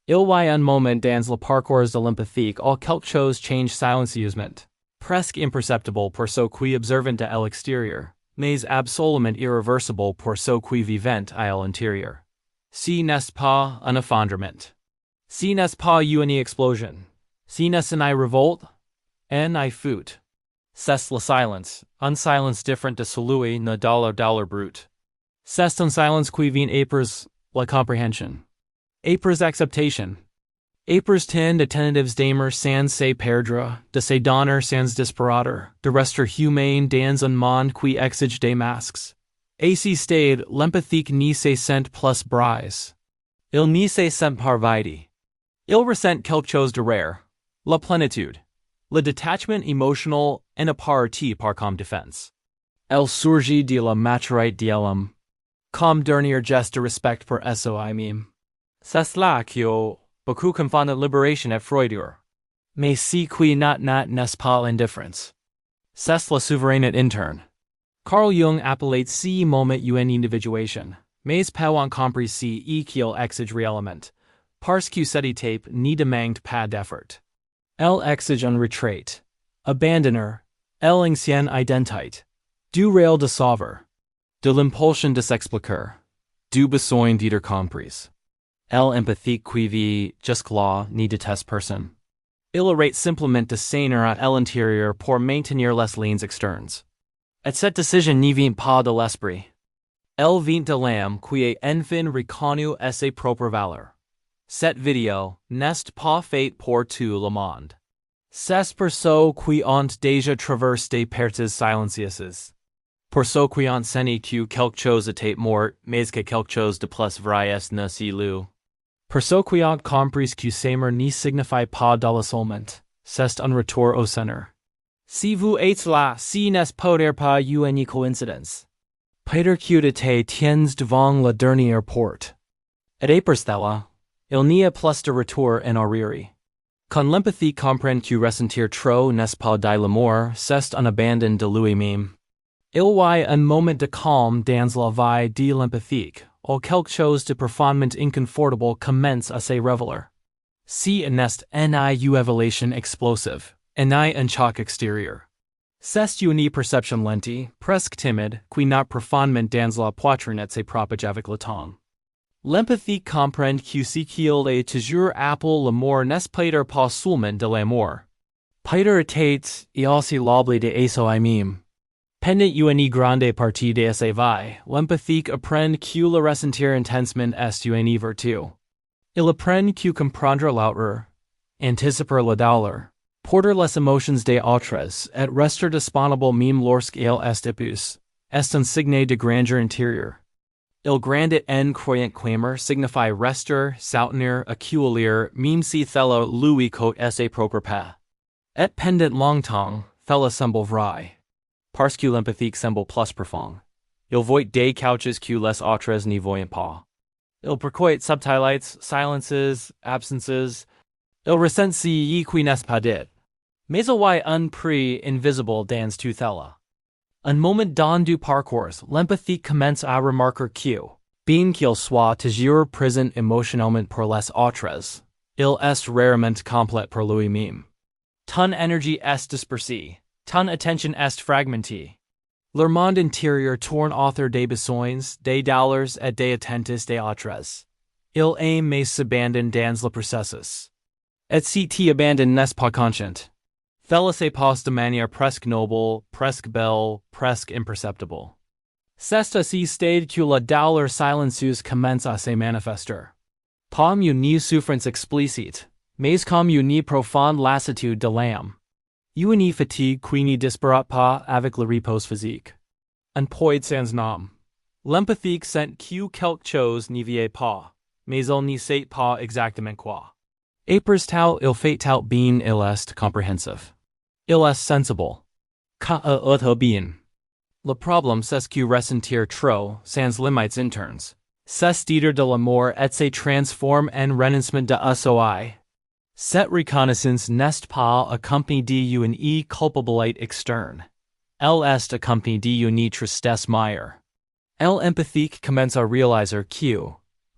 Il y un moment dans le parcours de l'empathique où quelque chose change silencieusement, presque imperceptible pour ceux qui observent à l'extérieur, mais absolument irréversible pour ceux qui vivent à l'intérieur. Si n'est pas un effondrement. Si n'est pas une explosion. Si n'est une révolte. En fuite. C'est le silence, un silence différent de celui ne dollar brut. C'est un silence qui vient après la compréhension. Après acceptation. Après tend attentives d'aimer sans se perdre, de se donner sans disparaître, de rester humain dans un monde qui exige des masques. À ce stade, l'empathique ne se sent plus brise. Il ne se sent pas vide. Il ressent quelque chose de rare. La plénitude. Le détachement émotionnel en a partie par comme défense. Elle surgit de la maturité de l'homme. Comme dernier geste de respect pour soi-même. C'est là que beaucoup confondent libération et froideur. Mais si qui n'est pas l'indifference. C'est la souveraineté interne. Carl Jung appelait ce moment une individuation, mais pas en compris si qu'il exige réellement, parce que cette étape ne demande pas d'effort. Elle exige un retrait, abandonner, l'ancienne identité, du réel de savoir, de l'impulsion de s'expliquer, du besoin d'être compris. L'empathique qui vit jusque-là ne déteste personne. Il arrête simplement de s'ainer à l'intérieur pour maintenir les lignes externes. Et cette décision ne vient pas de l'esprit. Elle vient de l'âme qui est enfin reconnue à ses propres valeurs. Cette vidéo n'est pas faite pour tout le monde. C'est pour ceux qui ont déjà traversé des pertes silencieuses. Pour ceux qui ont senti que quelque chose était mort, mais que quelque chose de plus vrai ne s'est lu. Pour ceux qui ont compris que s'aimer ne signifie pas de l'isolement, c'est un retour au centre. Si vous êtes là, ce n'est peut-être pas une coïncidence. Peut-être que tu tiens devant la dernière porte. Et après cela, il n'y a plus de retour en arrière. Quand l'empathie comprend que ressentir trop n'est pas de l'amour, c'est un abandon de lui-même. Il y a un moment de calme dans la vie de l'empathique, où quelque chose de profondément inconfortable commence à se révéler. Si n'est une évolution explosive, ni un choc extérieur. C'est une perception lente, presque timide, qui n'a profondément dans la poitrine et se propage avec le temps. L'empathie comprend que ce qu'il est toujours appelé l'amour n'est peut-être pas seulement de l'amour. Peut-être est aussi l'oubli de soi-même. Pendant une grande partie de sa vie, l'empathique apprend que le ressentir intensement est une vertu. Il apprend que comprendre l'autre, anticiper la douleur, porter les émotions des autres et rester disponible même lorsqu'il est épuisé, est un signe de grandeur intérieure. Il grandit en croyant qu'aimer signifie rester, soutenir, accueillir, même si cela lui coûte ses propres pas. Et pendant longtemps, cela semble vrai. Parce que l'empathique semble plus profond. Il voit des couches que les autres ne voient pas. Il perçoit subtilités, silences, absences. Il ressent ce qui n'est pas dit. Mais il y a un prix invisible dans tout cela. Un moment dans du parcours, l'empathique commence à remarquer que, bien qu'il soit toujours présent émotionnellement pour les autres, il est rarement complet pour lui-même. Ton énergie est dispersée, ton attention est fragmentée. Le monde intérieur tourne autour des besoins, des douleurs et des attentes des autres. Il aime mais s'abandonne dans le processus. Et si tu abandonnes n'est pas conscient. Cela se passe de manière presque noble, presque belle, presque imperceptible. C'est à ce stade que la douleur silencieuse commence à se manifester. Pas une souffrance explicite, mais comme une profonde lassitude de l'âme. Une fatigue qui ne disparaît pas avec le repos physique. Un poids sans nom. L'empathique sent que quelque chose n'y vient pas, mais il ne sait pas exactement quoi. Après tout, il fait tout bien, il est compréhensif. Il est sensible. Ka auto bien. Le problème c'est que ressentir trop, sans limites internes, c'est d'être de l'amour et se transforme en renoncement de soi. Cette reconnaissance n'est pas accompagnée d'une culpabilité externe. Elle est accompagnée d'une tristesse meilleure. L'empathique commence à réaliser que,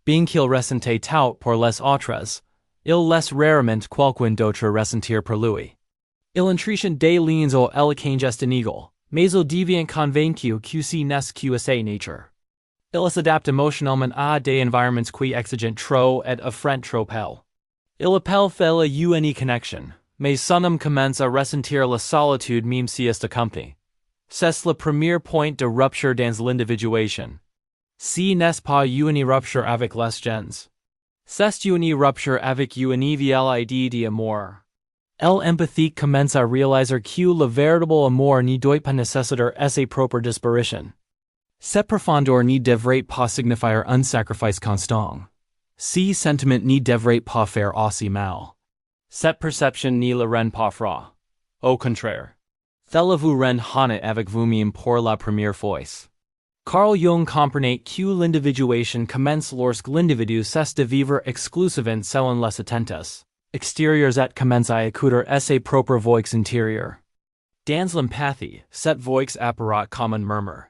bien qu'il ressentait tout pour les autres, Il laisse rarement quelqu'un d'autre ressentir pour lui. Il entretient des liens au elegant inégal, mais il devient convaincu que ce n'est que sa nature. Il s'adapte émotionnellement à des environnements qui exigent trop et offrent trop peu. Il appelle fait la une connexion, mais son homme commence à ressentir la solitude même si est accompagné. C'est le premier point de rupture dans l'individuation. Si n'est pas une rupture avec les gens. C'est une rupture avec une vieille idée d'amour. L'empathique commence à réaliser que le véritable amour ne doit pas nécessaire sa propre disparition. Cette profondeur ne devrait pas signifier un sacrifice constant. Ce sentiment ne devrait pas faire aussi mal. Cette perception ne le rend pas froid. Au contraire. Cela vous rend honnête avec vous-même pour la première fois. Carl Jung comprenait que l'individuation commence lorsque l'individu cesse de vivre exclusivement selon les attentes extérieures et commence à écouter ses propres voix intérieures. Dans l'empathie, cette voix apparaît comme un murmure.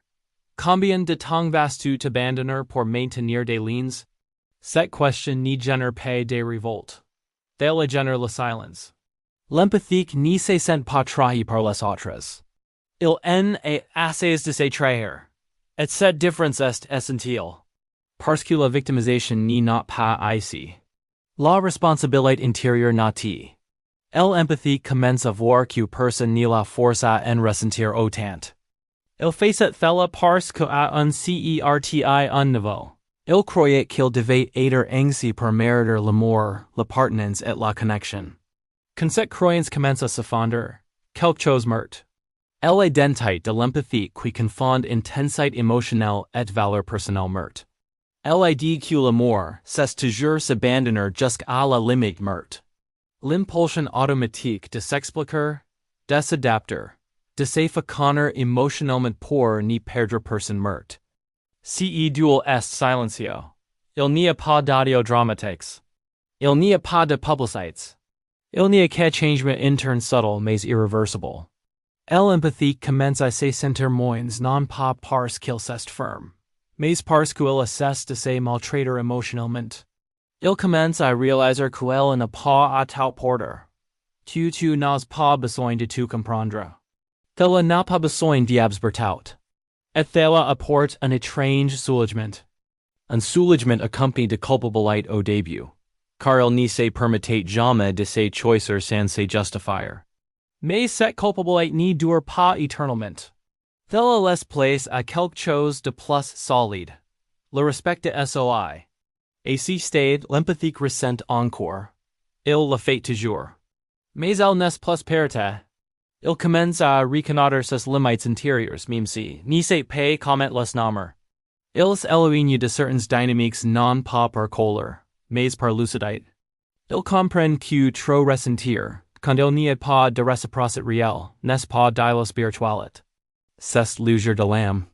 Combien de temps vas-tu t'abandonner pour maintenir des liens? Cette question ne génère pas de révolte. Elle génère le silence. L'empathique ne se sent pas trahi par les autres. Il en est assez de se trahir. Et cette différence est essentielle. Parce que la victimisation n'est pas ici. La responsabilité intérieure n'est. L'empathie commence à voir que personne ne la force à en ressentir autant. Il fait cette fella parce qu'à un certain un niveau. Il croyait qu'il devait être ainsi pour mériter l'amour, l'appartenance et la connexion. Quand cette croyance commence à se fondre, quelque chose meurt. L'identité de l'empathie qui confond intensité émotionnelle et valeur personnelle meurt. L'idée que l'amour, c'est toujours s'abandonner jusqu'à la limite meurt. L'impulsion automatique de s'expliquer, de s'adapter, de se féconder émotionnellement pour ne perdre personne meurt. Ce duel est silencieux. Il n'y a pas d'audio dramatiques. Il n'y a pas de publicités. Il n'y a qu'un changement interne subtle mais irréversible. L'empathie commence à se sentir moins non pas parce qu'il s'est ferme, mais parce qu'il cesse de se maltraiter émotionnellement. Il commence à réaliser qu'il n'a pas à tout porter. Tu n'as pas besoin de tout comprendre. Tu n'a pas besoin d'absorber tout. Et cela apporte un étrange soulagement. Un soulagement accompagné de culpabilité au début, car il ne se permettait jamais de se choisir sans se justifier. Mais cette culpabilité ne dure pas éternellement. Cela laisse place à quelque chose de plus solide, le respect de soi. Et si stade, l'empathique ressent encore. Il le fait toujours. Mais elle n'est plus perte. Il commence à reconnaître ses limites intérieures, même si ne sait pas comment les nommer. Il s'éloigne de certaines dynamiques non pas par colère, mais par lucidité. Il comprend que trop ressentir, quand il n'y a pas de réciprocité réelle, n'est pas de la spiritualité. C'est l'usure de l'âme.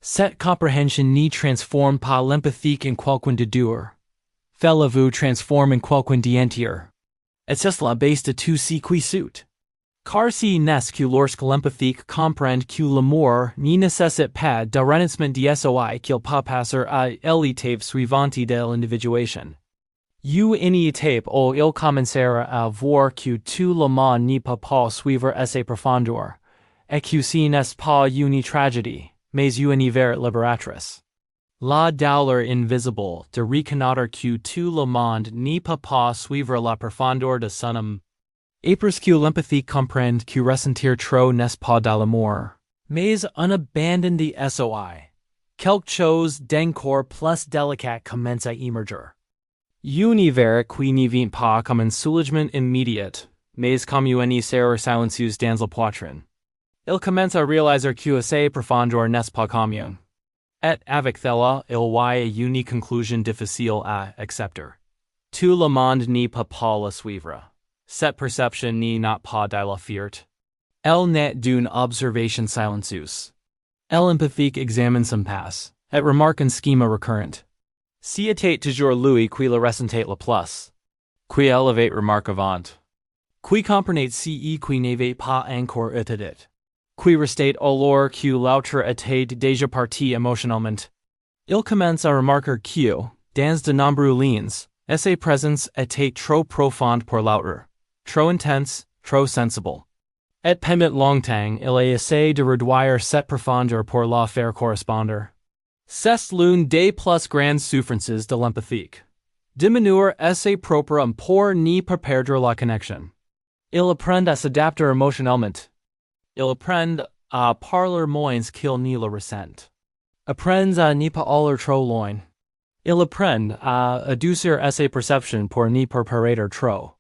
Cette compréhension ne transforme pas l'empathique en quelqu'un de dur. Cela vous transforme en quelqu'un d'entier. Et c'est la base de tout ce qui suit. Car si n'est que lorsque l'empathique comprend que l'amour ne nécessite pas de renoncement de soi qu'il peut passer à l'étape suivante de l'individuation. Une étape où il commencera à voir que tout le monde ne peut pas suivre assez profondeur, et que ce n'est pas une tragédie, mais une vraie libératrice. La douleur invisible de reconnaître que tout le monde ne peut pas suivre la profondeur de son âme. Et parce que l'empathie comprend que ressentir trop n'est pas de l'amour, mais un abandon de soi. Quelque chose d'encore plus délicat commence à émerger. Univers qui ne vient pas comme un soulagement immédiat, mais comme une serre silencieuse dans la poitrine. Il commence à réaliser que sa profondeur n'est pas commune. Et avec cela, il voit une conclusion difficile à accepter. Tout le monde ne peut pas la suivre. Cette perception n'est pas de la fierté. Elle n'est d'une observation silencieuse. L'empathique examine son passé, et remarque un schéma récurrent. C'était toujours lui qui le ressentait le plus. Qui élevait remarque avant. Qui comprenait ce qui n'avait pas encore été. Qui restait alors que l'autre était déjà parti émotionnellement. Il commence à remarquer que, dans de nombreux liens, Essa présence était trop profonde pour l'autre, trop intense, trop sensible. Et pendant longtemps, il a essayé de réduire cette profondeur pour la faire correspondre. C'est l'une des plus grandes souffrances de l'empathique. Diminuer ses propres pour ne pas perdre la connexion. Il apprend à s'adapter émotionnellement. Il apprend à parler moins qu'il ne le ressent. Apprend à ne pas aller trop loin. Il apprend à adoucir ses perceptions pour ne pas paraître trop.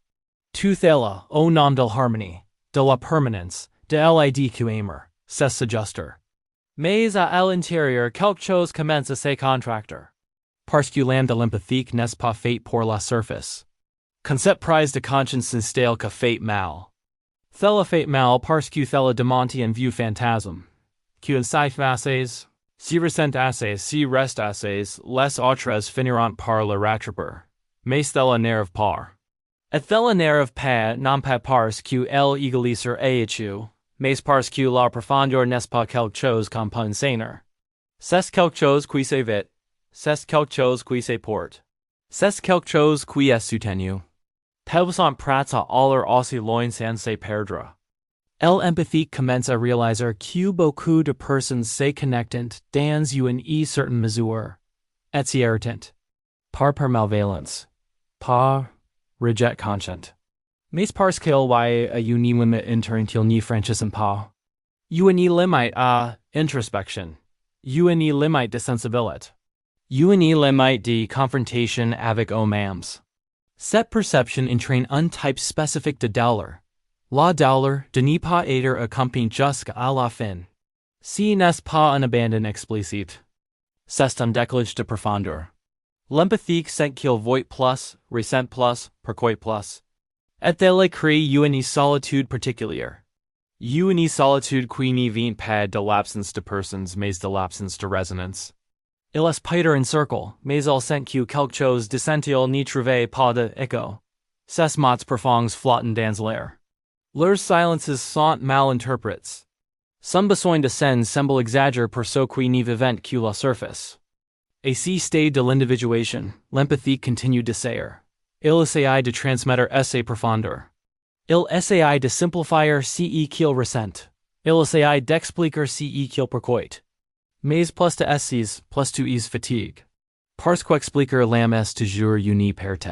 Tout cela, au nom de l'harmonie, de la permanence, de l'idée, c'est s'ajuster. Mais à l'intérieur, quelque chose commence à se contracter. Parce que l'âme de l'empathique n'est pas faite pour la surface. Concept prise de conscience s'installe que fait mal. Thela fait mal parce que thela demande un vieux fantasme. Que insight assez, si ressent assez, si reste assez, les autres finiront par le rattraper. Mais thela n'arrive pas. Et thela n'arrive pas non pas parce que elle égalise échu, mais parce que la profondeur n'est pas quelque chose comme penser. C'est quelque chose qui se vit. C'est quelque chose qui se porte. C'est quelque chose qui est soutenu. Tous sont prêts à aller aussi loin sans se perdre. L'empathique commence à réaliser que beaucoup de personnes se connectent dans une certaine mesure. Et s'y irritent. Pas par malveillance. Pas rejet conscient. Mais parce qu'il y a une limite interne qu'ils ne franchissent pas. Une limite à introspection. Une limite de sensibilité. Une limite de confrontation avec eux-mêmes. Cette perception entraîne un type spécifique de douleur. La douleur de ne pas être accompagné jusqu'à la fin. Si n'est pas un abandon explicite. C'est un décalage de profondeur. L'empathique sent qu'il voit plus, ressent plus, pourquoi plus. Et elle crée une solitude particulière. Une solitude qui ne vient pas de l'absence de personnes mais de l'absence de résonance. Il aspire un cercle, mais il sent que quelque chose d'essentiel n'y trouve pas d'écho. Ses mots profonds flottent dans l'air. Leurs silences sont mal interprètes. Son besoin de scène semble exagéré pour ceux qui ne vivent que la surface. Et si stade de l'individuation, l'empathie continue d'essayer. Il essaye de transmettre ses profondeurs. Il essaye de simplifier ce qu'il ressent. Il essaye d'expliquer ce qu'il pourquoi. Mais plus de essays, plus tu es fatigue. Parce qu'expliquer l'âme est toujours une perte.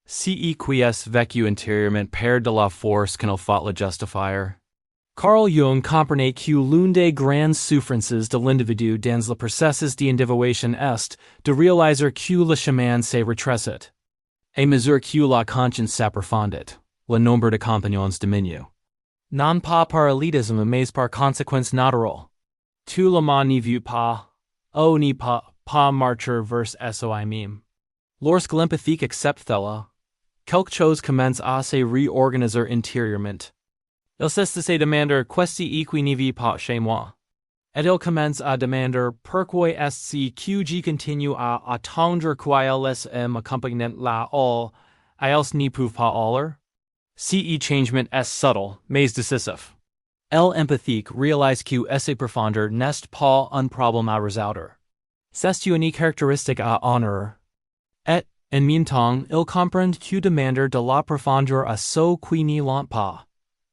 Ce qui est vécu intérieurement perd de la force qu'il faut le justifier. Carl Jung comprenait que l'une des grandes souffrances de l'individu dans le processus d'individuation est de réaliser que le chemin se rétrécit. À mesure que la conscience s'approfondit, le nombre de compagnons diminue. Non pas par elitisme mais par conséquence naturelle. Tout le monde n'y vit pas, ou n'y pas marcher vers soi-même. Lorsque l'empathique accepte cela, quelque chose commence à se réorganiser intérieurement. Il cesse de se demander qu'est-ce qui ne vit pas chez moi. Et il commence à demander pourquoi est-ce que je continue à attendre qu'elles m'accompagnent là où elles ne peuvent pas aller. Ce changement est subtle, mais décisif. L'empathique réalise que cette profondeur n'est pas un problème à résoudre. C'est une caractéristique à honorer. Et, en même temps, il comprend que demander de la profondeur à ceux qui ne l'ont pas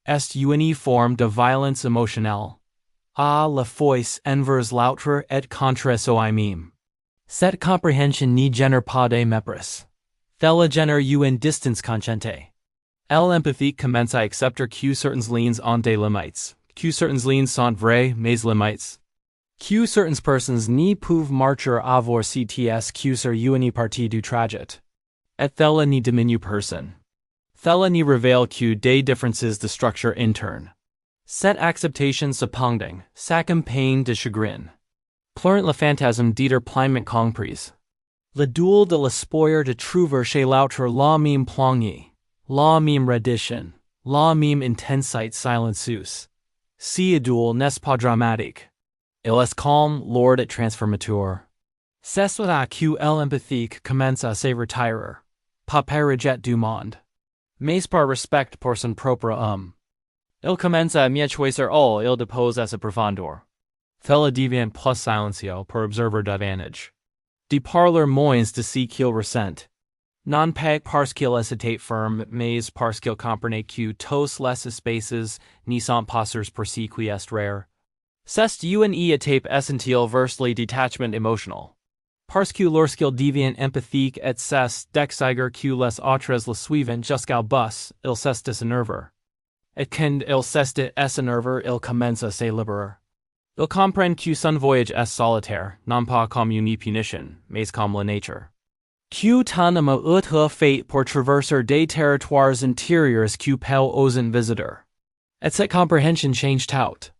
est une forme de violence émotionnelle. À la fois envers l'autre et contre soi-même. Cette compréhension ne génère pas de mépris. Elle génère une distance consciente. L'empathique commence à accepter que certaines lignes ont des limites, que certaines lignes sont vraies mais limites, que certaines personnes ne peuvent marcher avoir CTS que sur une partie du trajet. Et elle ne diminue personne. Elle ne révèle que des différences de structure interne. Cette acceptation cependant s'accompagne de chagrin. Pleurant le fantasme d'être pleinement comprise. Le duel de l'espoir de trouver chez l'autre la même plongée. La même reddition, la même intensité silencieuse. Si duel n'est pas dramatique. Il est calme, lourd et transformateur. C'est là que l'empathique commence à se retirer. Pas par rejet du monde. Mais par respect pour son propre âme. Il commence à mieux choisir où il dépose sa profondeur. Cela devient plus silencieux pour observer davantage. De parler moins de ce qu'il ressent. Non-peg parce qu'il est firme, mais parce qu'il comprenne que tous les espaces ne sont pas pour ce qui est rare. C'est une étape essentielle vers le détachement émotionnel. Parce que lorsqu'il devient empathique et cesse d'exiger que les autres le suivent jusqu'au bout, il cesse de s'énerver. Et quand il cesse de s'énerver, il commence à se libérer. Il comprend que son voyage est solitaire, non pas comme une punition, mais comme la nature. Que ton âme est faite pour traverser des territoires intérieurs que peu osen visiter. Et cette compréhension change tout.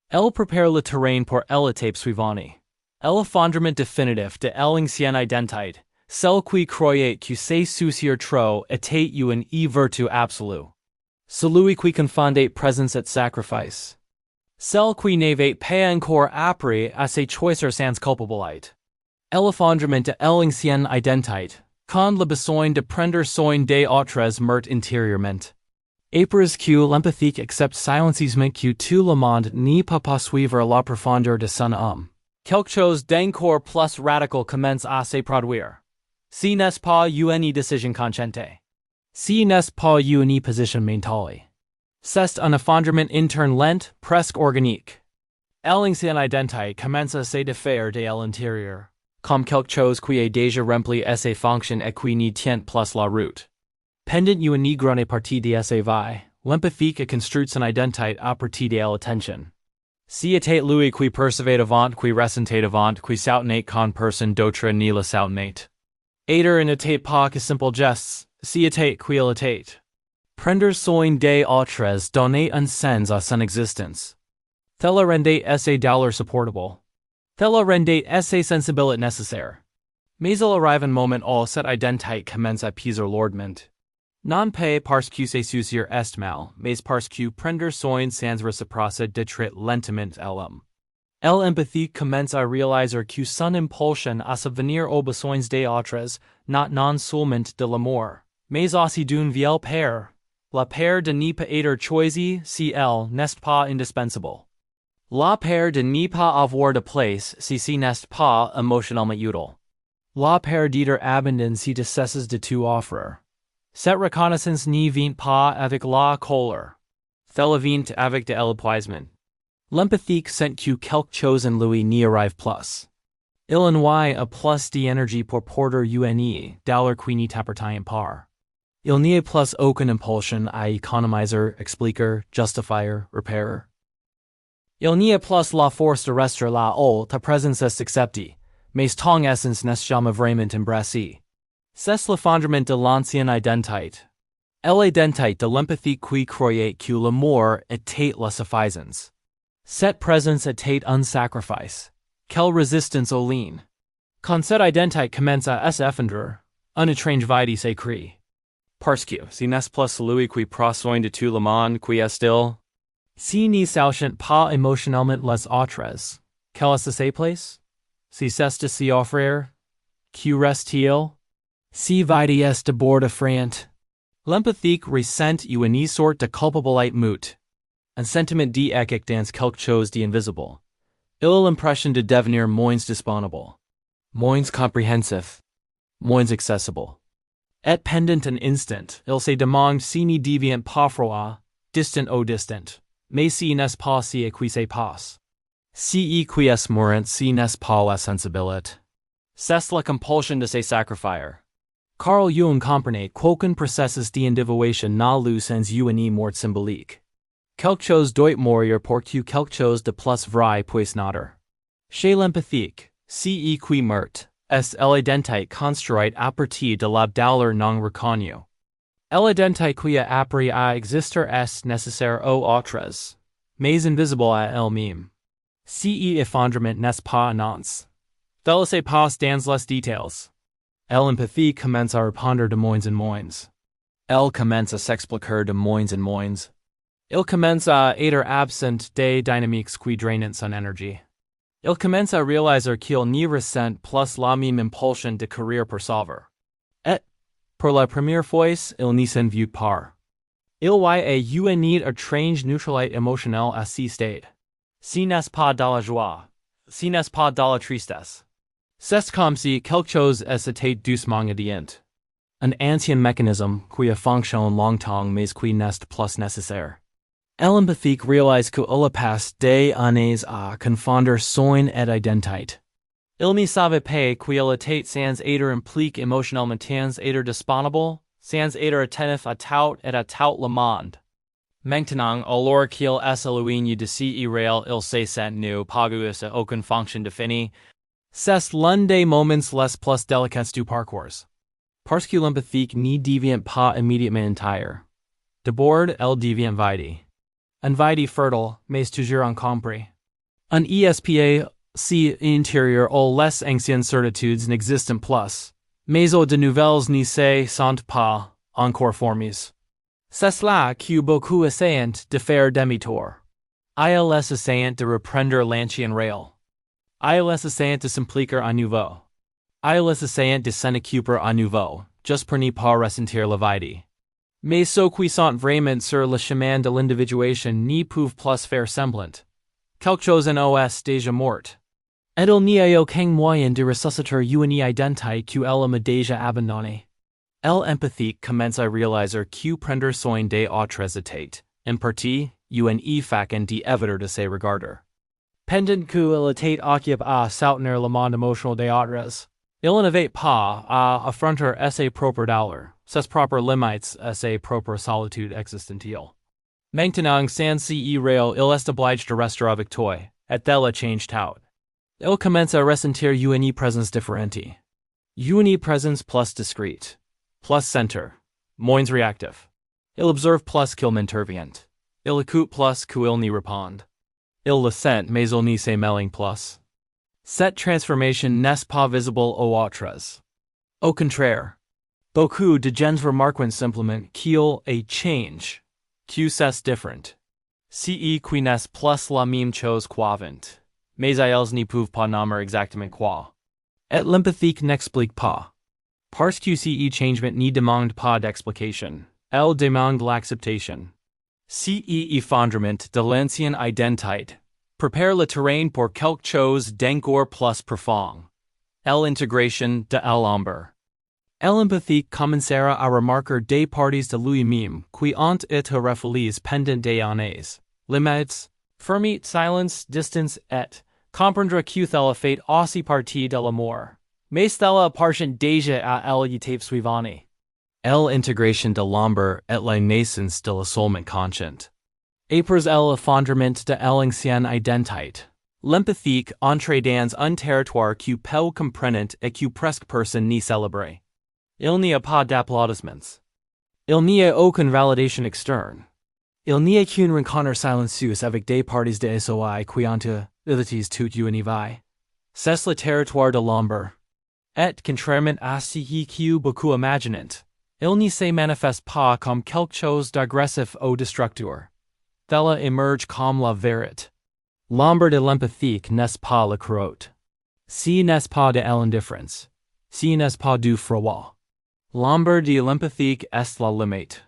Elle prépare le terrain pour l'étape suivante. L'effondrement définitif de l'ancienne identité, celle qui croyait que se soucier trop était une vertu absolue. Celui qui confondait présence et sacrifice. Celle qui n'avait pas encore appris à se choisir sans culpabilité. L'effondrement de l'ancienne identité, quand le besoin de prendre soin des autres meurt intérieurement. Après que l'empathique accepte silencieusement que tout le monde ne peut pas suivre la profondeur de son âme. Quelque chose d'encore plus radical commence à se produire. Ce n'est pas une décision consciente. Ce n'est pas une position mentale. C'est un effondrement interne lent, presque organique. L'ancienne identité commence à se défaire de l'intérieur, comme quelque chose qui est déjà rempli ses fonctions et qui ne tient plus la route. Pendant une grande partie de sa vie, l'empathique a construit son identité à partir de l'attention. C'était lui qui percevait avant, qui ressentait avant, qui soutenait quand personne d'autre ne le soutenait. Aider n'était pas que simple gestes, c'était qui il était. Prendre soin des autres donnait un sens à son existence. Cela rendait ses douleurs supportable. Cela rendait ses sensibilités nécessaires. Mais il arrive un moment où cette identité commence à peser lourdement. Non pas parce que se soucier est mal, mais parce que prendre soin sans réciprocité détruit lentement l'homme. L'empathie commence à réaliser que son impulsion à subvenir aux besoins des autres, non seulement de l'amour, mais aussi d'une vieille peur. La peur de ne pas être choisi si elle n'est pas indispensable. La peur de ne pas avoir de place si ce n'est pas émotionnellement utile. La peur d'être abandonné si de cesses de tout offrir. Cette reconnaissance ne vient pas avec la colère. Elle vient avec de l'épuisement. L'empathique sent que quelque chose en lui n'y arrive plus. Il envoie a plus d'énergie pour porter une douleur qui n'y t'appartient pas. Il n'y a plus aucune impulsion à économiser, expliquer, justifier, repérer. Il n'y a plus la force de rester là où ta présence est acceptée, mais ton essence n'est jamais vraiment embrassée. C'est l'effondrement de l'ancienne identité. L'identité de l'empathie qui croyait que l'amour était la suffisance. Cette présence était un sacrifice. Quelle résistance au lien. Quand cette identité commence à s'effondrer, un étrange vide s'écrit. Parce que, si n'est plus celui qui prend soin de tout le monde qui est still. Si ne s'achète pas émotionnellement les autres, quelle est sa place? Si c'est de s'y offrir, que reste-t-il? Si vide est de bord affront. L'empathique ressent une sorte de culpabilité mute. Un sentiment d'échec dans quelque chose d'invisible. Il a l'impression de devenir moins disponible, moins compréhensif, moins accessible. Et pendant un instant, il se demande si ne devient pas froid, distant ou distant, mais si n'est pas si qui se passe. Si qui est mourant si n'est pas la sensibilité. C'est la compulsion de se sacrifier. Carl Jung comprenait qu'aucun processus d'individuation n'a lieu sans une mort symbolique. Quelque chose doit mourir pour que quelque chose de plus vrai puisse naître. Chez l'empathique, si qui meurt, est l'identité construite à partir de la douleur non reconnue. L'identité qui a appris à exister est nécessaire aux autres, mais invisible à elle-même. Si effondrement n'est pas annonce. Cela se passe dans les détails. L'empathie commence à répondre de moins en moins. Elle commence à s'expliquer de moins en moins. Il commence à être absent des dynamiques qui drainent son énergie. Il commence à réaliser qu'il n'y ressent plus la même impulsion de courir pour sauver. Et, pour la première fois, il n'y s'en vit pas. Il voit une étrange neutralité émotionnelle à ce stade. Ce n'est pas de la joie. Ce n'est pas de la tristesse. C'est comme si quelque chose s'était doucement adient. un ancien mécanisme qui a fonctionné longtemps mais qui n'est plus nécessaire. L'empathique réalise que il passe des années à confondre soin et identité. Il ne savait pas qu'il était sans être impliqué émotionnellement sans être disponible, sans être attentif à tout et à tout le monde. Maintenant, alors qu'il est éloigné de si irréel, il se sent nu, pagus à aucune fonction définie. C'est l'un des moments les plus délicats du parcours. Parce que l'empathique ne devient pas immédiatement entire. D'abord, elle devient vide. Un vide fertile, mais toujours incompris. Un espa si intérieur où les anciennes certitudes n'existent plus, mais où de nouvelles ne se sont pas encore formées. C'est là que beaucoup essayent de faire demi-tour. Ils essayent de reprendre l'ancien réel. Ils essayent de s'impliquer à nouveau. Ils essayent de s'en occuper à nouveau, juste pour ne pas ressentir le vide. Mais ceux qui sont vraiment sur le chemin de l'individuation ne peuvent plus faire semblant. Quelque chose en os déjà mort. Et il n'y a aucun moyen de ressusciter une identité qu'elle a déjà abandonnée. L'empathique commence à réaliser que prendre soin des autres était, en partie, une façon d'éviter de se regarder. Pendant qu'il était occupé à soutenir le monde émotionnel des autres, il n'avait pas à affronter ses propres douleurs, ses propres limites et ses propres solitudes existentielles. Maintenant, sans si réel, il est obligé de rester avec toi, et tel a changé tout. Il commence à ressentir une présence différente. Une présence plus discrète, plus centre, moins réactif. Il observe plus qu'il m'intervient. Il écoute plus qu'il n'y répond. Il le sent mais il n'y se mêle plus. Cette transformation n'est pas visible aux autres. Au contraire, beaucoup de gens remarquent simplement qu'il a change, que c'est différent. Ce qui n'est plus la même chose qu'avant, mais ils ne peuvent pas nommer exactement quoi. Et l'empathique n'explique pas. Parce que ce changement ne demande pas d'explication, elle demande l'acceptation. Ce effondrement de l'ancienne identité prépare le terrain pour quelque chose d'encore plus profond. L'intégration de l'ombre. L'empathique commencera à remarquer des parties de lui-même qui ont été refoulées pendant des années. Limites, fermées, silence, distance et comprendre que elle fait aussi partie de l'amour. Mais cela appartient déjà à l'étape suivante. L'intégration de l'ombre et la naissance de l'isolement conscient. Après l'effondrement de l'ancienne identité, l'empathique entre dans un territoire que peu comprenant et que presque personne ne célèbre. Il n'y a pas d'applaudissements. Il n'y a aucune validation externe. Il n'y a qu'une rencontre silencieuse avec des parties de SOI qui ont utilisé toute une vie. C'est le territoire de l'ombre. Et contrairement à ce que beaucoup imaginent, il ne se manifeste pas comme quelque chose d'agressif ou destructeur. Cela émerge comme la vérité. L'ombre de l'empathique n'est pas la croûte. Ce n'est pas de l'indifférence. Ce n'est pas du froid. L'ombre de l'empathique est la limite.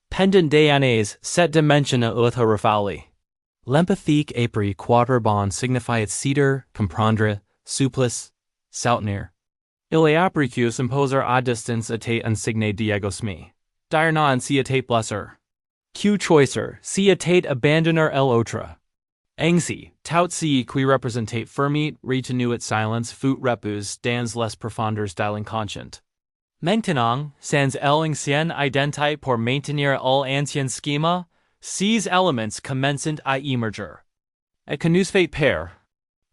Pendant des années, cette dimension a été refoulée. L'empathique après 4 bon signifie céder, comprendre, supplice, soutenir. Il a appris que s'imposer à distance était un signe d'égosme. Dire non si était blessure. Que choisir si était abandonner l'autre. Ainsi, tout ce qui représentait fermé, retenu et silence fut repus dans les profondeurs de l'inconscient. Maintenant, sans l'ancienne identité pour maintenir l'ancien schéma, ces éléments commencent à émerger. Et que nous fait peur.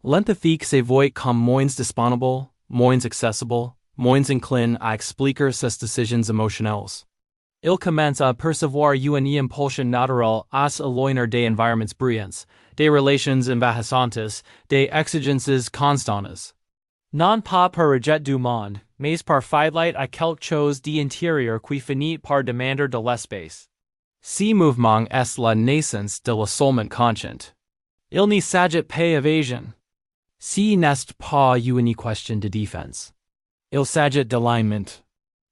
L'empathique se voit comme moins disponible, moins accessible, moins inclin à expliquer ses décisions émotionnelles. Il commence à percevoir une impulsion naturelle à s'éloigner des environnements bruyants, des relations envahissantes, des exigences constantes. Non pas par rejet du monde, mais par fidélité à quelque chose d'intérieur qui finit par demander de l'espace. Ce mouvement est la naissance de l'isolement conscient. Il ne s'agit pas d'évasion. Ce n'est pas une question de défense. Il s'agit d'alignement.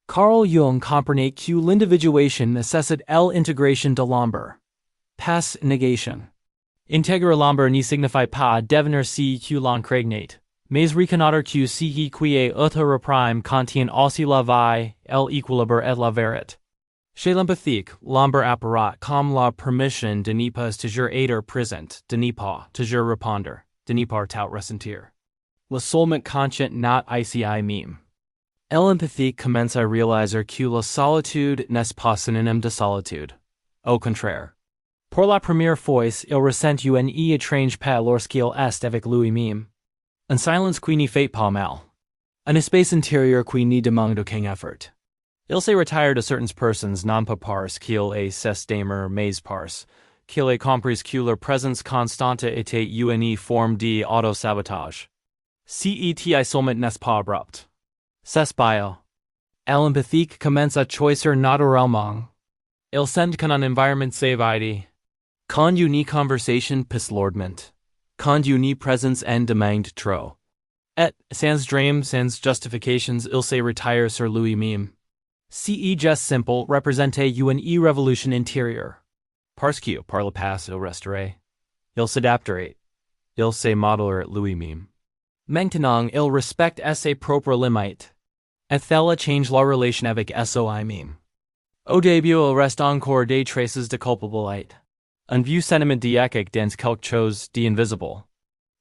Carl Jung comprenait que l'individuation nécessite l'intégration de l'ombre. Pas négation. Intégrer l'ombre ne signifie pas devenir ce que l'on craignait, Mais reconnaître que ce qui est autre reprime contient aussi la vie, l'équilibre et la vérité. Chez l'empathique, l'ombre apparaît comme la permission de ne pas toujours être présent, de ne pas toujours répondre, de ne pas tout ressentir. Le seulement conscient not ici même. L'empathique commence à réaliser que la solitude n'est pas synonyme de solitude. Au contraire. Pour la première fois, il ressent une étrange paix lorsqu'il est avec lui-même. Un silence qui ne fait pas mal. Un espace intérieur qui ne demande aucun effort. Il se retire de certaines personnes non pas parce qu'il est cesse d'aimer mais parce qu'il est compris que leur présence constante était une forme d'auto-sabotage. Cet isolement n'est pas abrupt. C'est bio. L'empathique commence à choisir naturellement. Il sent qu'un environnement s'évade. Quand une conversation passe lourdement. Quand une présence en demande trop. Et, sans dream, sans justifications, il se retire sur lui-même. Ce geste simple représentait une révolution intérieure. Parce que, par le passé, il resterait. Il s'adapterait. Il se modellerait lui-même. Maintenant, il respecte ses propres limites. Et cela change la relation avec soi-même. Au début, il reste encore des traces de culpabilité. Un vieux sentiment d'échec dans quelque chose d'invisible.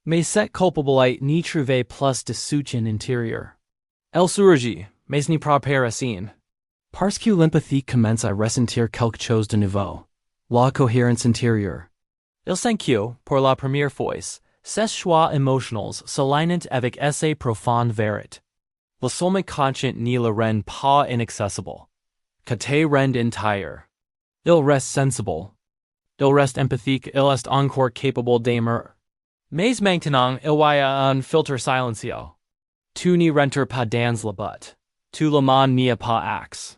Mais cette culpabilité n'y trouvait plus de soutien intérieur. Elle surgit, mais n'y prépare signe. Parce que l'empathie commence à ressentir quelque chose de nouveau. La cohérence intérieure. Il sent que, pour la première fois, ses choix émotionnels s'alignent avec ses profondes vérités. Le seulement conscient ne le rend pas inaccessible. Que te rend entire. Il reste sensible. Il reste empathique, il est encore capable d'aimer. Mais maintenant, il y a un filtre silencieux. Tu ne rentres pas dans le but. Tu le monde n'y a pas accès.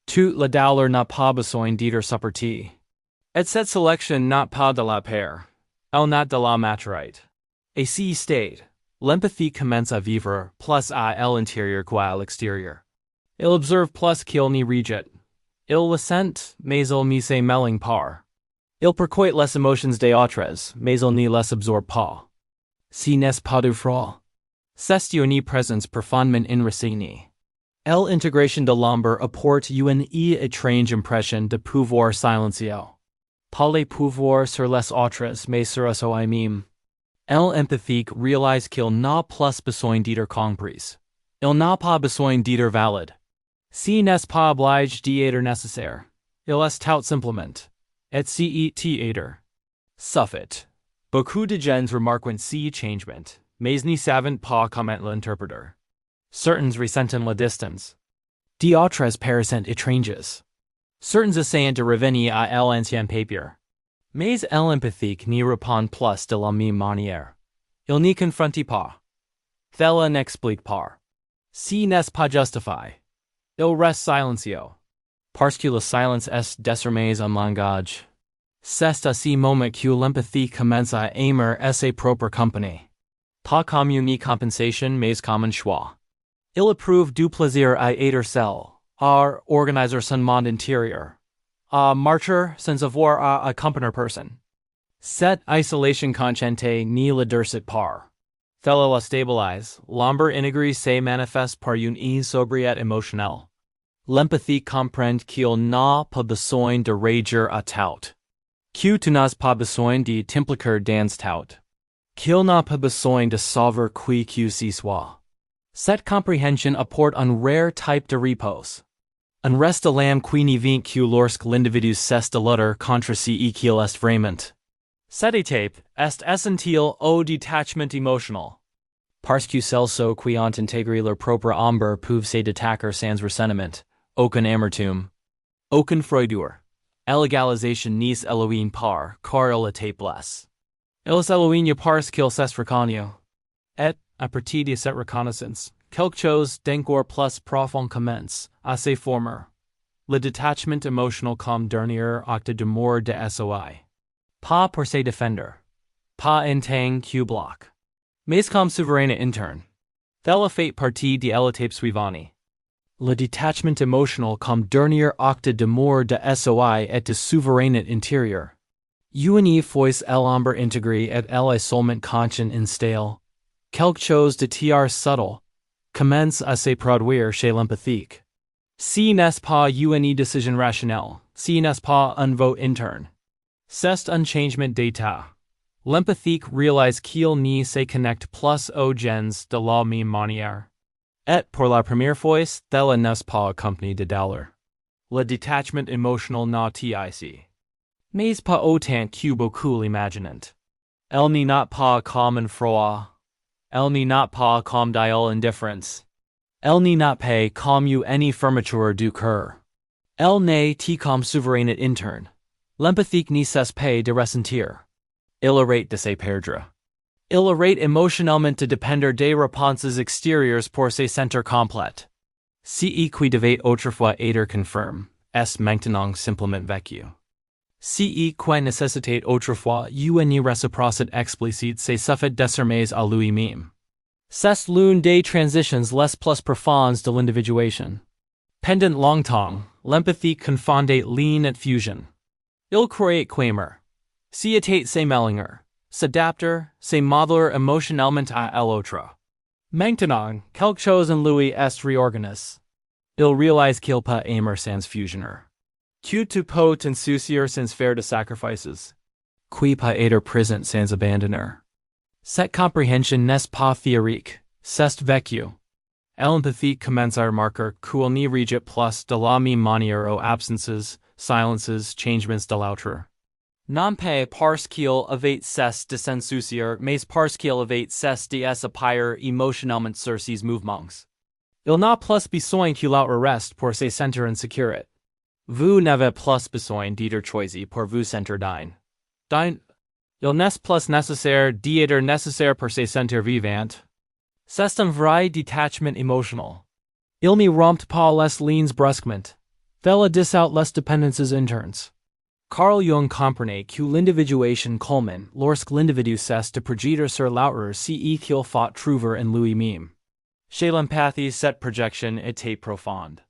Tu le douleur n'a pas besoin d'être supporté. Et cette sélection n'a pas de la paire. Elle n'a de la maturité. Et si state, l'empathie commence à vivre plus à l'intérieur qu'à l'extérieur. Il observe plus qu'il n'y rejette. Il le sent, mais il ne se mêle pas. Il perçoit les émotions des autres, mais il ne les absorbe pas. Si n'est pas du froid. C'est une présence profondément enracinée. L'intégration de l'ombre apporte une étrange impression de pouvoir silencieux. Pas le pouvoir sur les autres, mais sur soi-même. L'empathique réalise qu'il n'a plus besoin d'être compris. Il n'a pas besoin d'être valide. Si n'est pas obligé d'être nécessaire. Il est tout simplement. Et si être. Suffit. Beaucoup de gens remarquent ce changement, mais n'y savent pas comment l'interpréter. Certains ressentent la distance. D'autres paraissent étranges. Certains essayent de revenir à l'ancien papier. Mais l'empathique n'y répond plus de la même manière. Il n'y confronte pas. Cela n'explique pas. Si n'est pas justifié. Il reste silencieux. Parce que le silence est désormais un langage. C'est à ce moment que l'empathie commence à aimer ses propres compagnies. Pas comme une compensation mais comme un choix. Il éprouve du plaisir à être seul, à organiser son monde intérieur, à marcher sans avoir à accompagner personne. Cette isolation consciente ne le durcit pas. Cela la stabilise, l'ombre intégrée se manifeste par une sobriété émotionnelle. L'empathie comprend qu'il n'a pas besoin de réagir à tout. Que tu n'as pas besoin de t'impliquer dans tout. Qu'il n'a pas besoin de savoir qui que ce soit. Cette compréhension apporte un rare type de repos. Un reste de l'âme qui ne vient que lorsque l'individu cesse de lutter contre ce qu'il est vraiment. Cette étape est essentielle au détachement émotionnel. Parce que celles qui ont intégré leur propre ombre peuvent se détacher sans ressentiment, aucun amertume, aucune froidure. L'égalisation n'est éloigne pas, car elle était blesse. Elle s'éloigne parce qu'il s'est reconnu. Et, à partir de cette reconnaissance, quelque chose d'encore plus profond commence à se former. Le détachement émotionnel comme dernier acte de mort de SOI. Pas pour se défendre. Pas en tant que bloc. Mais comme souveraineté interne. Cela fait partie de l'étape suivante. Le détachement émotionnel comme dernier acte de mort de SOI et de souveraineté intérieure. Une fois l'ombre intégrée et elle est seulement conscient installée. quelque chose de tiers subtle, commence à se produire chez l'empathique. Si n'est pas une décision rationnelle, si n'est pas un vote interne. C'est un changement d'état. L'empathique réalise qu'il ne se connecte plus aux gens de la même manière. Et pour la première fois, cela n'est pas accompagné de douleur. Le détachement émotionnel n'est ici. Mais pas autant que beaucoup l'imaginent. Elle n'est pas comme un froid. Elle n'est pas comme de l'indifference. Elle n'est pas comme une fermeture du cœur. Elle n'est comme souveraineté interne. L'empathique ne cesse pas de ressentir. Il arrête de se perdre. Il arrête émotionnellement de dépendre des réponses extérieures pour se sentir complète. Ce qui devait autrefois être confirmé, est maintenant simplement vécu. Ce qui nécessitait autrefois une réciprocité explicite se suffit désormais à lui-même. C'est l'une des transitions les plus profondes de l'individuation. Pendant longtemps, l'empathique confondait ligne et fusion. Il croyait qu'aimer, si était se mélanger, s'adapter, se modeler émotionnellement à l'autre. Maintenant, quelque chose en lui est réorganisé. Il réalise qu'il peut aimer sans fusionner. Que tu peux t'ensoucier sans faire de sacrifices. Qui peut être présent sans abandonner. Cette compréhension n'est pas théorique, c'est vécu. L'empathique commence à remarquer qu'il n'y rejette plus de la même manière aux absences, silences, changements de l'autre. Non pas parce qu'il avait cessé de s'ensoucier, mais parce qu'il avait cessé de s'appuyer émotionnellement sur ses mouvements. Il n'a plus besoin que l'autre reste pour se sentir en sécurité. Vous n'avez plus besoin d'être choisi pour vous sentir digne. Il n'est plus nécessaire d'être nécessaire pour se sentir vivant. C'est un vrai détachement émotionnel. Il ne rompt pas les lignes brusquement. Cela dissout les dépendances internes. Carl Jung comprenait que l'individuation culmine lorsque l'individu cesse de projeter sur l'autre ce qu'il faut trouver en lui-même. Chez l'empathie, cette projection était profonde.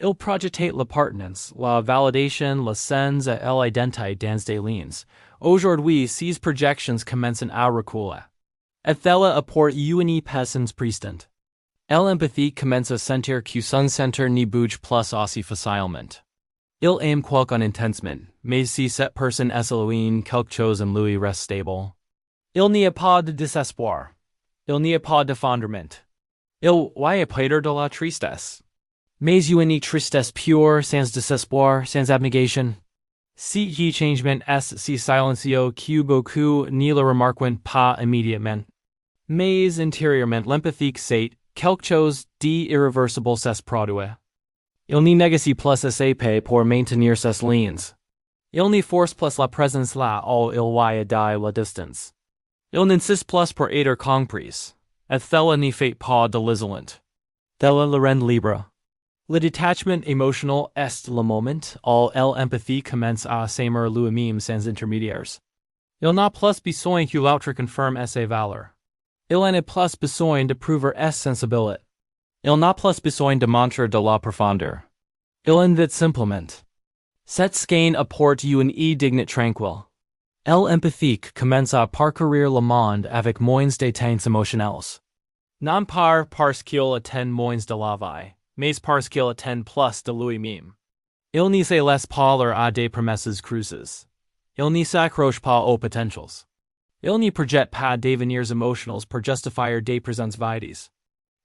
Il projetait l'appartenance, la validation, le sens et l'identité dans des lignes. Aujourd'hui, ces projections commencent à reculer. Et cela apporte une puissance prestante. L'empathie commence à sentir que son centre ne bouge plus aussi facilement. Il aime quelqu'un intensement, mais si cette personne est éloignée, quelque chose en lui reste stable. Il n'y a pas de désespoir. Il n'y a pas d'effondrement. Il y a peut-être de la tristesse. Mais une tristesse pure, sans désespoir, sans abnégation. Ce changement est si silencieux que beaucoup ne le remarquent pas immédiatement. Mais intérieurement, l'empathique sait quelque chose d'irréversible se produit. Il ne négocie plus assez pour maintenir ses lignes. Il ne force plus la présence là où il y a de la distance. Il n'insiste plus pour être compris. Et cela ne fait pas de l'isolant. Cela le rend libre. Le détachement émotionnel est le moment où l'empathie commence à s'aimer lui-même sans intermédiaires. Il n'a plus besoin que l'autre confirme ses valeurs. Il n'a plus besoin de prouver ses sensibilités. Il n'a plus besoin de montrer de la profondeur. Il invite simplement. Cette skein apporte une dignité tranquille. L'empathique commence à parcourir le monde avec moins d'éteintes émotionnelles. Non pas parce qu'il atteint moins de la vie, mais parce qu'il atteint plus de lui-même. Il ne se laisse pas à des promesses creuses. Il ne s'accroche pas aux potentiels. Il ne projette pas d'avenirs émotionnels pour justifier des présents vides.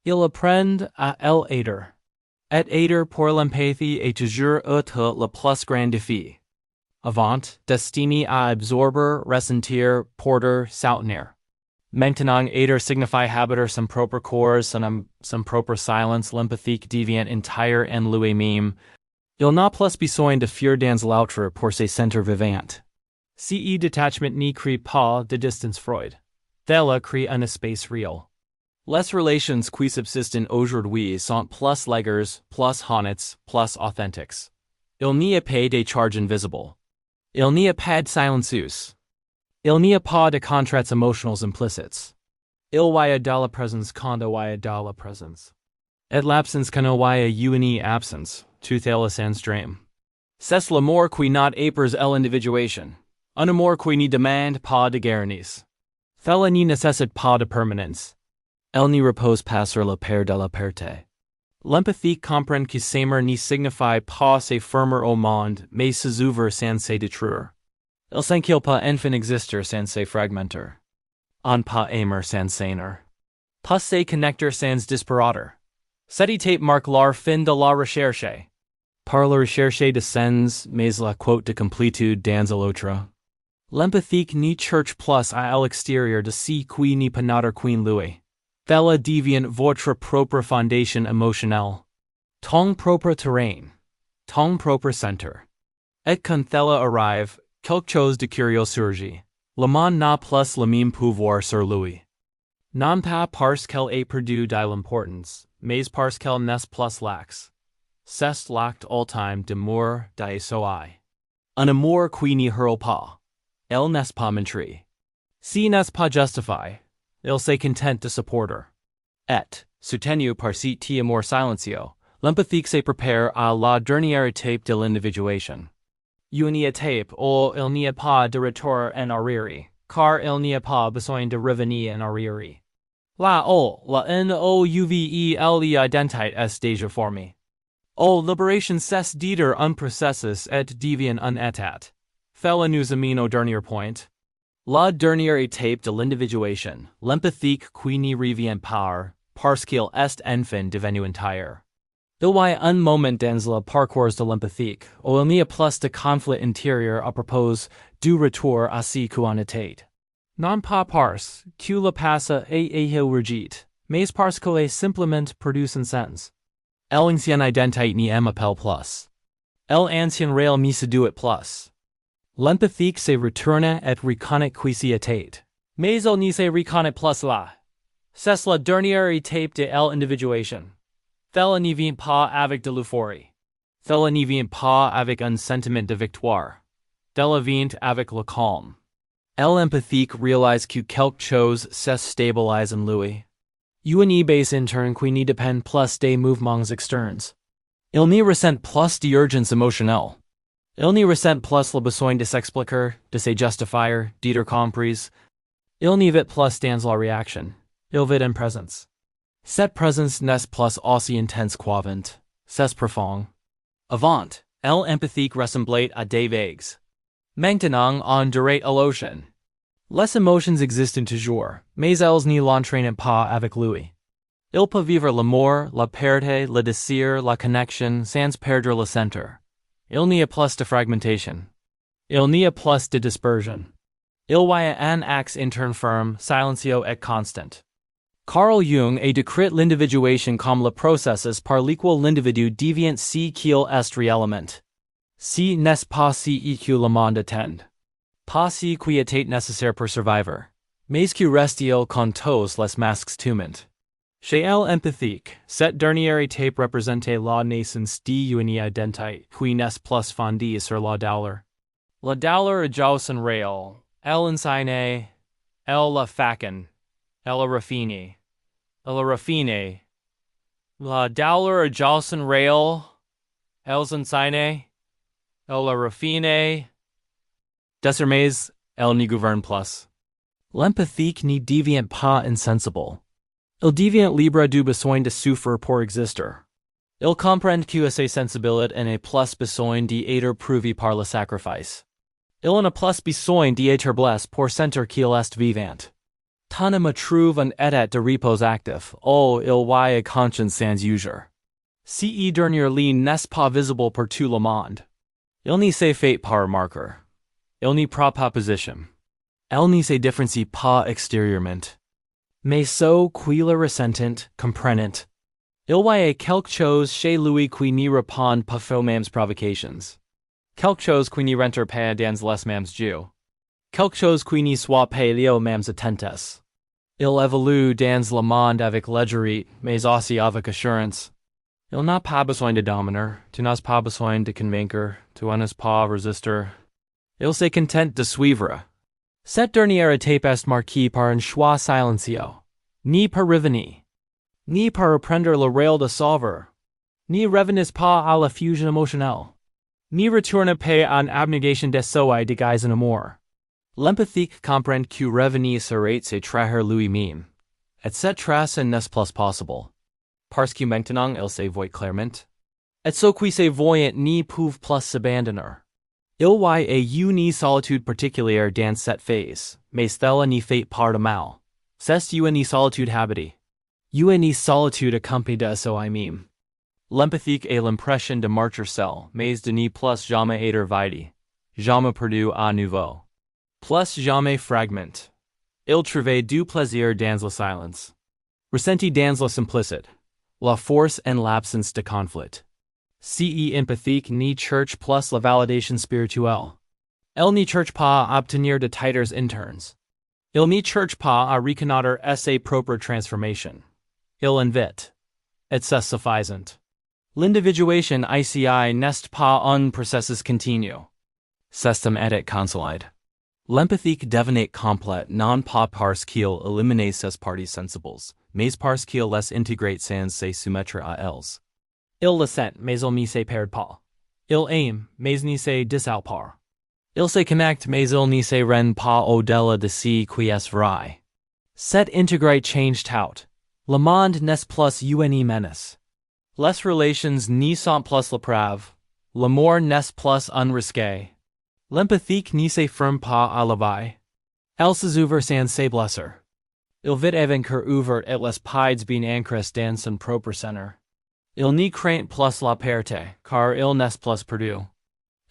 Il apprend à l'être. Et être pour l'empathie est toujours le plus grand défi. Avant, destiné à absorber, ressentir, porter, soutenir. Maintenant, être signifie habiter son propre corps, son propre silence, l'empathique devient entière en lui-même. Il n'a plus besoin de fuir dans l'autre pour se sentir vivant. Ce détachement ne crée pas de distance Freud. Cela crée un espace réel. Les relations qui subsistent aujourd'hui sont plus légères, plus honnêtes, plus authentiques. Il n'y a pas de charge invisible. Il n'y a pas de silencieux. Il n'y a pas de contrats émotionnels implicites. Il y a de la présence quand il y a de la présence. Et l'absence quand il y a une absence, tout est sans drame. C'est l'amour qui not éprouve l'individuation. Un amour qui ne demande pas de garanties. Cela ne nécessite pas de permanence. Elle n'y repose pas sur la paire de la perte. L'empathique comprend que s'aimer n'y signifie pas se fermer au monde, mais se ouvrir sans se détruire. Il sait qu'il peut enfin exister sans se fragmenter. On peut aimer sans s'aimer. Pas se connecter sans disparaître. Cette étape marque la fin de la recherche. Par la recherche de sens, mais la quote de complétude dans l'autre. L'empathique n'y cherche plus à l'extérieur de si qui n'y pénètre qu'en lui. Fella devient votre propre fondation émotionnelle. Ton propre terrain. Ton propre centre. Et quand cela arrive, quelque chose de curieux surgit. Le monde n'a plus le même pouvoir sur lui. Non pas parce qu'elle ait perdu de l'importance, mais parce qu'elle n'est plus lax. C'est l'acte ultime d'amour de soi. Un amour qui n'y hurle pas. Elle n'est pas mentrie. Si n'est pas justifié, il se contente de supporter. Et, soutenu par cet amour silencieux, l'empathique se prépare à la dernière étape de l'individuation. Une étape où il n'y a pas de retour en arrière, car il n'y a pas besoin de revenir en arrière. Là où la nouvel identité est déjà formée. Où libération cesse d'être un processus et devient un état. Cela nous amène au dernier point. La dernière étape de l'individuation, l'empathique qui n'y revient pas, parce qu'il est enfin devenu entier. Il y a un moment dans le parcours de l'empathique où il n'y a plus de conflit intérieur à propos du retour à ce qu'on était. Non pas parce que le passé est rejette, mais parce qu'il simplement produit un sens. L'ancienne identité n'y m'appelle plus. L'ancien réel me séduit plus. L'empathique se retourne et reconnaît qui s'y était. Mais il n'y se reconnaît plus là. C'est la dernière étape de l'individuation. Cela n'y vient pas avec de l'euphorie. Cela n'y vient pas avec un sentiment de victoire. Cela vient avec le calme. L'empathique réalise que quelque chose se stabilise en lui. Une base interne qui n'y dépend plus des mouvements externes. Il n'y ressent plus d'urgence émotionnelle. Il n'y ressent plus le besoin de s'expliquer, de se justifier, d'être compris. Il n'y vit plus dans la réaction. Il vit en présence. Cette présence n'est plus aussi intense qu'avant. C'est profond. Avant, l'empathique ressemblait à des vagues. Maintenant, on dirait à l'ocean. Les émotions existent toujours, mais elles n'y l'entraînent pas avec lui. Il peut vivre l'amour, la perte, le désir, la connexion, sans perdre le centre. Il n'y a plus de fragmentation. Il n'y a plus de dispersion. Il y a un axe interne ferme, silencieux et constant. Carl Jung a décrit l'individuation comme le processus par lequel l'individu devient ce qu'il est réellement. Si n'est pas ce que le monde attend. Pas ce qui était nécessaire pour survivre. Mais que reste-t-il quand tous les masques tombent? Chez l'empathique, cette dernière étape représentait la naissance d'une identité qui n'est plus fondée sur la douleur. La douleur est un réel. Elle enseigne, elle la façonne, elle la raffine. Elle la raffine. La douleur est un réel. Elles enseignent, elle la raffine. Désormais, elle n'y gouverne plus. L'empathique n'y devient pas insensible. Il devient libre du besoin de souffrir pour exister. Il comprend que sa sensibilité n'a plus besoin d'être prouvée par le sacrifice. Il n'a plus besoin d'être blessé pour sentir qu'il est vivant. Tant me trouve un état de repos actif, il y a conscience sans usure. Ce dernier ligne n'est pas visible pour tout le monde. Il n'y se fait pas remarquer. Il n'y prend pas position. Elle n'y se différencie pas extérieurement. Mais ce qui le ressentent, comprennent. Il y a quelque chose chez lui qui n'y répond pas aux mêmes provocations. Quelque chose qui n'y rentre pas dans les mêmes jeux. Quelque chose qui n'y soit pas aux mêmes attentes. Il évolue dans le monde avec légèreté, mais aussi avec assurance. Il n'a pas besoin de dominer, tu n'as pas besoin de convaincre, tu n'as pas résister. Il se contente de suivre. Cette dernière étape est marquée par un choix silencieux. Ni par revenir. Ni par reprendre le réel de sauveur. Ni revenez pas à la fusion émotionnelle. Ni retourne pas en abnégation de soi déguisé en amour. L'empathique comprend que revenir serait se trahir lui-même. Et cet trace en n'est plus possible. Parce que maintenant il se voit clairement. Et ce qui se voyant ni peuvent plus s'abandonner. Il y a une solitude particulière dans cette phase, mais cela n'y fait pas de mal. C'est une solitude habitée. Une solitude accompagnée de soi-même. L'empathique est l'impression de marcher seul, mais de ne plus jamais être vide. Jamais perdu à nouveau. Plus jamais fragment. Il trouve du plaisir dans le silence. Ressenti dans le simplicite. La force en l'absence de conflit. Ce empathique ne cherche plus la validation spirituelle. Il ne cherche pas à obtenir de titres internes. Il ne cherche pas à reconnaître sa propre transformation. Il invite. Et c'est suffisant. L'individuation ici n'est pas un processus continu. Système et consolide. L'empathique devient complète non pas parce qu'il élimine ses parties sensibles, mais parce qu'il les intègre sans se soumettre à elles. Il le sent, mais il ne se perd pas. Il aime, mais ne se dissole pas. Il se connecte, mais il ne se rend pas au-delà de ce qui est vrai. Cet intégré change tout. Le monde n'est plus une menace. Les relations ne sont plus la preuve. L'amour n'est plus un risque. L'empathique ne se ferme pas à la vie. Elle s'ouvre sans se blesser. Il vit avec cœur ouvert et les pieds bien ancrés dans son propre centre. Il ne craint plus la perte, car il n'est plus perdu.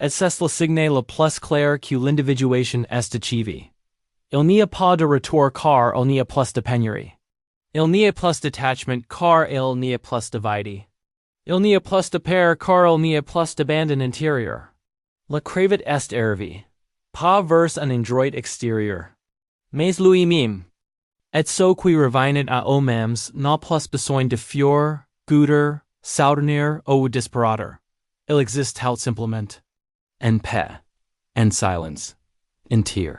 Et c'est le signe le plus clair que l'individuation est achievée. Il n'y a pas de retour car il n'y a plus de pénurie. Il n'y a plus d'attachement car il n'y a plus de vide. Il n'y a plus de peur car il n'y a plus d'abandon intérieur. La cravate est arrivée. Pas vers un endroit extérieur. Mais lui-même. Et ce qui revient à eux-mêmes n'a plus besoin de fuir, goûter, soutenir ou disparaître. Il existe tout simplement. En paix. En silence. Entier.